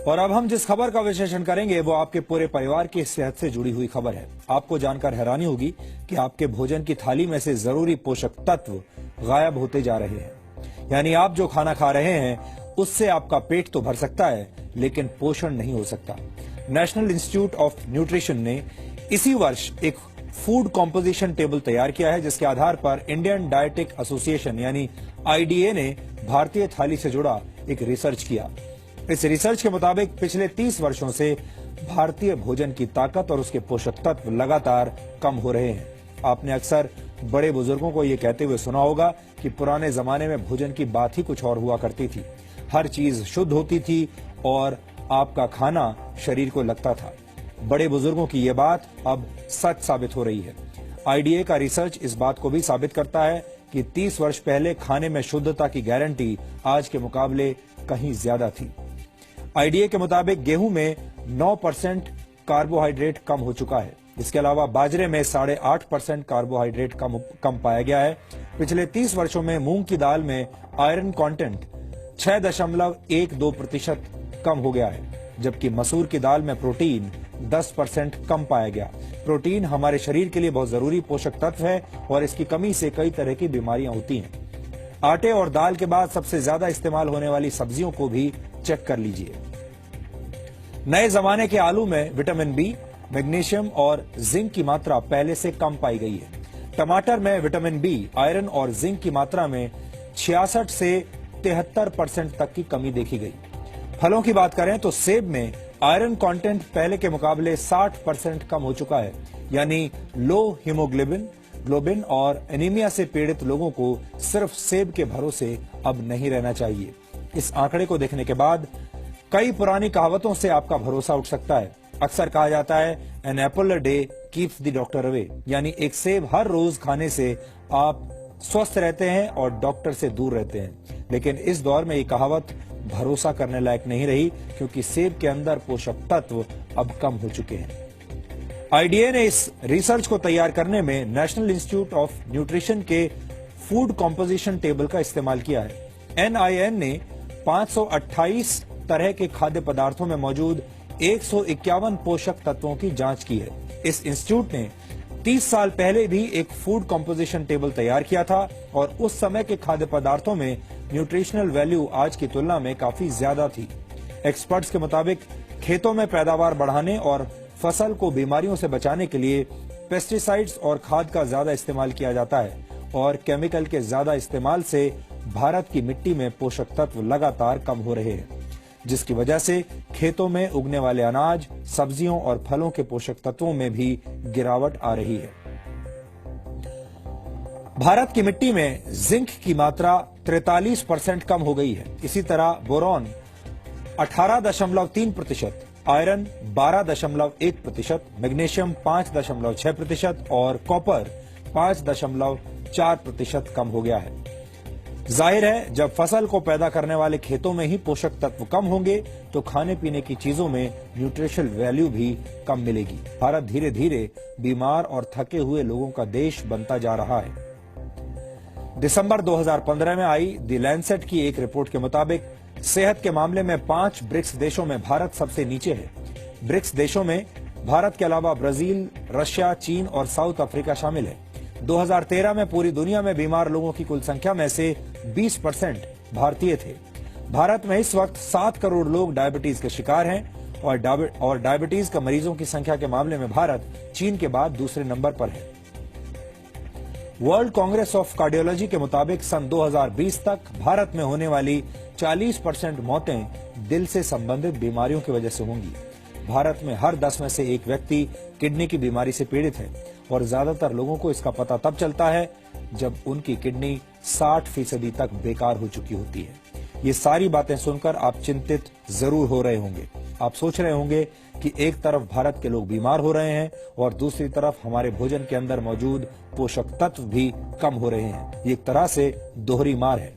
और अब हम जिस खबर का विश्लेषण करेंगे वो आपके पूरे परिवार की सेहत से जुड़ी हुई खबर है। आपको जानकर हैरानी होगी कि आपके भोजन की थाली में से जरूरी पोषक तत्व गायब होते जा रहे हैं। यानी आप जो खाना खा रहे हैं उससे आपका पेट तो भर सकता है लेकिन पोषण नहीं हो सकता। नेशनल इंस्टीट्यूट ऑफ न्यूट्रिशन ने इसी वर्ष एक फूड कॉम्पोजिशन टेबल तैयार किया है, जिसके आधार पर इंडियन डायटिक एसोसिएशन यानी आईडीए ने भारतीय थाली से जुड़ा एक रिसर्च किया। इस रिसर्च के मुताबिक पिछले 30 वर्षों से भारतीय भोजन की ताकत और उसके पोषक तत्व लगातार कम हो रहे हैं। आपने अक्सर बड़े बुजुर्गों को ये कहते हुए सुना होगा कि पुराने जमाने में भोजन की बात ही कुछ और हुआ करती थी। हर चीज शुद्ध होती थी और आपका खाना शरीर को लगता था। बड़े बुजुर्गों की ये बात अब सच साबित हो रही है। आईडीए का रिसर्च इस बात को भी साबित करता है कि 30 वर्ष पहले खाने में शुद्धता की गारंटी आज के मुकाबले कहीं ज्यादा थी। आईडीए के मुताबिक गेहूं में 9% कार्बोहाइड्रेट कम हो चुका है। इसके अलावा बाजरे में 8.5% कार्बोहाइड्रेट कम पाया गया है। पिछले 30 वर्षों में मूंग की दाल में आयरन कंटेंट 6.12% कम हो गया है, जबकि मसूर की दाल में प्रोटीन 10% कम पाया गया। प्रोटीन हमारे शरीर के लिए बहुत जरूरी पोषक तत्व है और इसकी कमी से कई तरह की बीमारियां होती हैं। आटे और दाल के बाद सबसे ज्यादा इस्तेमाल होने वाली सब्जियों को भी चेक कर लीजिए। नए जमाने के आलू में विटामिन बी, मैग्नीशियम और जिंक की मात्रा पहले से कम पाई गई है। टमाटर में विटामिन बी, आयरन और जिंक की मात्रा में 66 से 73% तक की कमी देखी गई। फलों की बात करें तो सेब में आयरन कंटेंट पहले के मुकाबले 60% कम हो चुका है। यानी लो हीमोग्लोबिन और एनीमिया से पीड़ित लोगों को सिर्फ सेब के भरोसे अब नहीं रहना चाहिए। इस आंकड़े को देखने के बाद कई पुरानी कहावतों से आपका भरोसा उठ सकता है। अक्सर कहा जाता है an apple a day keeps the doctor away, यानी एक सेब हर रोज खाने से आप स्वस्थ रहते हैं और डॉक्टर से दूर रहते हैं। लेकिन इस दौर में ये कहावत भरोसा करने लायक नहीं रही, क्योंकि सेब के अंदर पोषक तत्व अब कम हो चुके हैं। आईडीए ने इस रिसर्च को तैयार करने में नेशनल इंस्टीट्यूट ऑफ न्यूट्रिशन के फूड कॉम्पोजिशन टेबल का इस्तेमाल किया है। एनआईएन ने 528 तरह के खाद्य पदार्थों में मौजूद 151 पोषक तत्वों की जांच की है। इस इंस्टीट्यूट ने 30 साल पहले भी एक फूड कॉम्पोजिशन टेबल तैयार किया था और उस समय के खाद्य पदार्थों में न्यूट्रिशनल वैल्यू आज की तुलना में काफी ज्यादा थी। एक्सपर्ट्स के मुताबिक खेतों में पैदावार बढ़ाने और फसल को बीमारियों से बचाने के लिए पेस्टिसाइड्स और खाद का ज्यादा इस्तेमाल किया जाता है और केमिकल के ज्यादा इस्तेमाल से भारत की मिट्टी में पोषक तत्व लगातार कम हो रहे हैं, जिसकी वजह से खेतों में उगने वाले अनाज, सब्जियों और फलों के पोषक तत्वों में भी गिरावट आ रही है। भारत की मिट्टी में जिंक की मात्रा 43% कम हो गई है। इसी तरह बोरॉन 18.3%, आयरन 12.1%, मैग्नीशियम 5.6% और कॉपर 5.4% कम हो गया है। जाहिर है, जब फसल को पैदा करने वाले खेतों में ही पोषक तत्व कम होंगे तो खाने पीने की चीजों में न्यूट्रिशनल वैल्यू भी कम मिलेगी। भारत धीरे धीरे बीमार और थके हुए लोगों का देश बनता जा रहा है। दिसंबर 2015 में आई द लैंसेट की एक रिपोर्ट के मुताबिक सेहत के मामले में 5 ब्रिक्स देशों में भारत सबसे नीचे है। ब्रिक्स देशों में भारत के अलावा ब्राजील, रशिया, चीन और साउथ अफ्रीका शामिल है। 2013 में पूरी दुनिया में बीमार लोगों की कुल संख्या में से 20% भारतीय थे। भारत में इस वक्त 7 करोड़ लोग डायबिटीज के शिकार हैं और डायबिटीज का मरीजों की संख्या के मामले में भारत चीन के बाद दूसरे नंबर पर है। वर्ल्ड कांग्रेस ऑफ कार्डियोलॉजी के मुताबिक सन 2020 तक भारत में होने वाली 40% मौतें दिल से संबंधित बीमारियों की वजह से होंगी। भारत में हर 10 में से एक व्यक्ति किडनी की बीमारी से पीड़ित है और ज्यादातर लोगों को इसका पता तब चलता है जब उनकी किडनी 60% तक बेकार हो चुकी होती है। ये सारी बातें सुनकर आप चिंतित जरूर हो रहे होंगे। आप सोच रहे होंगे कि एक तरफ भारत के लोग बीमार हो रहे हैं और दूसरी तरफ हमारे भोजन के अंदर मौजूद पोषक तत्व भी कम हो रहे हैं। ये एक तरह से दोहरी मार है।